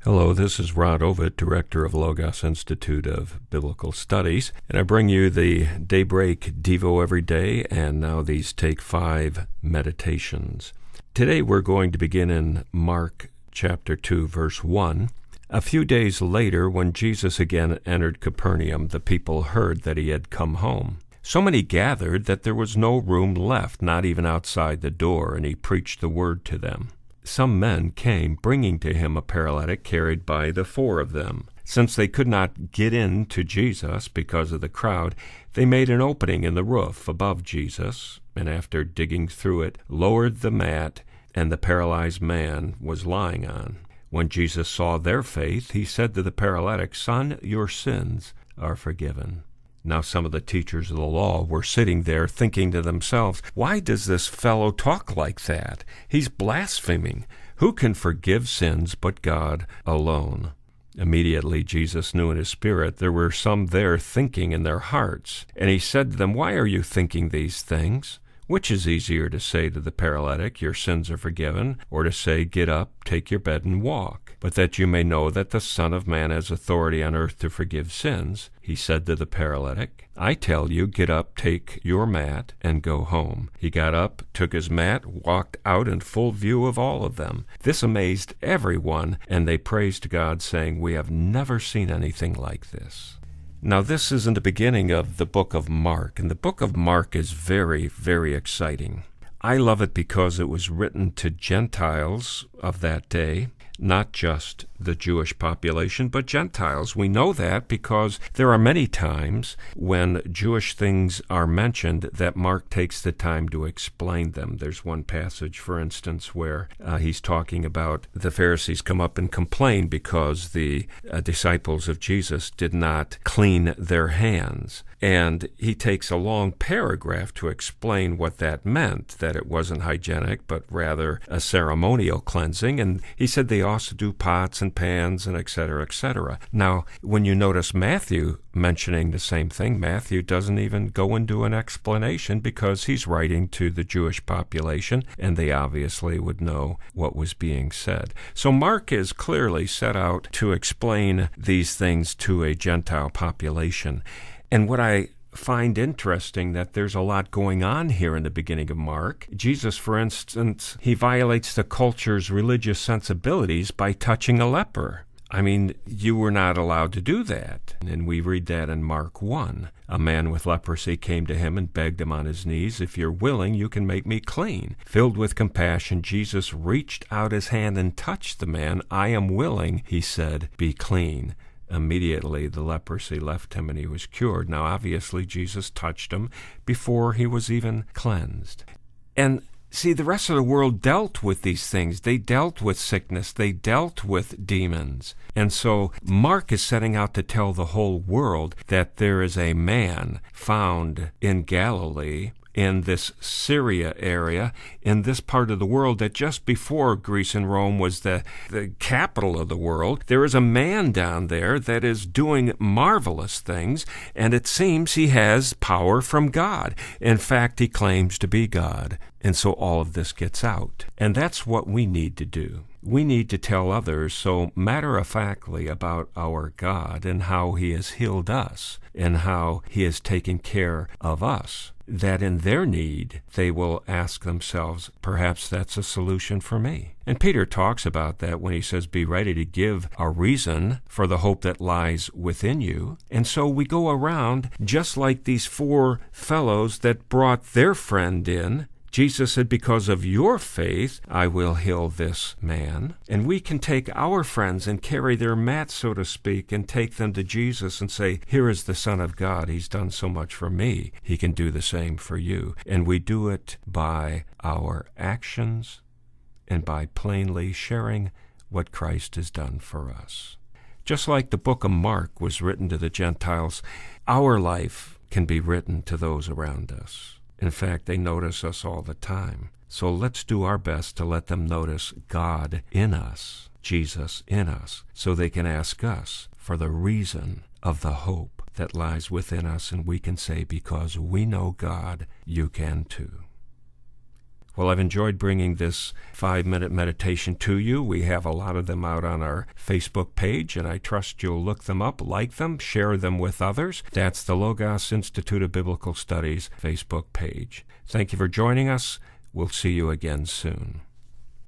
Hello, this is Rod Ovitt, Director of Logos Institute of Biblical Studies, and I bring you the Daybreak Devo every day, and now these Take 5 meditations. Today we're going to begin in Mark chapter 2, verse 1. A few days later, when Jesus again entered Capernaum, the people heard that he had come home. So many gathered that there was no room left, not even outside the door, and he preached the word to them. Some men came, bringing to him a paralytic carried by the four of them. Since they could not get in to Jesus because of the crowd, they made an opening in the roof above Jesus, and after digging through it, lowered the mat and the paralyzed man was lying on. When Jesus saw their faith, he said to the paralytic, "Son, your sins are forgiven." Now some of the teachers of the law were sitting there thinking to themselves, "Why does this fellow talk like that? He's blaspheming. Who can forgive sins but God alone?" Immediately Jesus knew in his spirit there were some there thinking in their hearts. And he said to them, "Why are you thinking these things? Which is easier to say to the paralytic, 'Your sins are forgiven,' or to say, 'Get up, take your bed and walk'? But that you may know that the Son of Man has authority on earth to forgive sins," he said to the paralytic, "I tell you, get up, take your mat, and go home." He got up, took his mat, walked out in full view of all of them. This amazed everyone, and they praised God, saying, "We have never seen anything like this." Now, this is in the beginning of the book of Mark, and the book of Mark is very, very exciting. I love it because it was written to Gentiles of that day, not just the Jewish population, but Gentiles. We know that because there are many times when Jewish things are mentioned that Mark takes the time to explain them. There's one passage, for instance, where he's talking about the Pharisees come up and complain because the disciples of Jesus did not clean their hands. And he takes a long paragraph to explain what that meant, that it wasn't hygienic, but rather a ceremonial cleansing. And he said they also do pots and pans and et cetera, et cetera. Now, when you notice Matthew mentioning the same thing, Matthew doesn't even go into an explanation because he's writing to the Jewish population, and they obviously would know what was being said. So Mark is clearly set out to explain these things to a Gentile population. And what I find interesting that there's a lot going on here in the beginning of Mark. Jesus, for instance, he violates the culture's religious sensibilities by touching a leper. I mean, you were not allowed to do that. And we read that in Mark 1. A man with leprosy came to him and begged him on his knees, "If you're willing, you can make me clean." Filled with compassion, Jesus reached out his hand and touched the man. "I am willing," he said, "be clean." Immediately the leprosy left him and he was cured. Now obviously Jesus touched him before he was even cleansed. And see, the rest of the world dealt with these things. They dealt with sickness. They dealt with demons. And so Mark is setting out to tell the whole world that there is a man found in Galilee, in this Syria area, in this part of the world that just before Greece and Rome was the capital of the world, there is a man down there that is doing marvelous things, and it seems he has power from God. In fact, he claims to be God. And so all of this gets out. And that's what we need to do. We need to tell others so matter-of-factly about our God and how he has healed us and how he has taken care of us, that in their need they will ask themselves, perhaps that's a solution for me. And Peter talks about that when he says, "Be ready to give a reason for the hope that lies within you." And so we go around just like these four fellows that brought their friend in. Jesus said, "Because of your faith, I will heal this man." And we can take our friends and carry their mats, so to speak, and take them to Jesus and say, "Here is the Son of God. He's done so much for me. He can do the same for you." And we do it by our actions and by plainly sharing what Christ has done for us. Just like the book of Mark was written to the Gentiles, our life can be written to those around us. In fact, they notice us all the time. So let's do our best to let them notice God in us, Jesus in us, so they can ask us for the reason of the hope that lies within us, and we can say, because we know God, you can too. Well, I've enjoyed bringing this 5-minute meditation to you. We have a lot of them out on our Facebook page, and I trust you'll look them up, like them, share them with others. That's the Logos Institute of Biblical Studies Facebook page. Thank you for joining us. We'll see you again soon.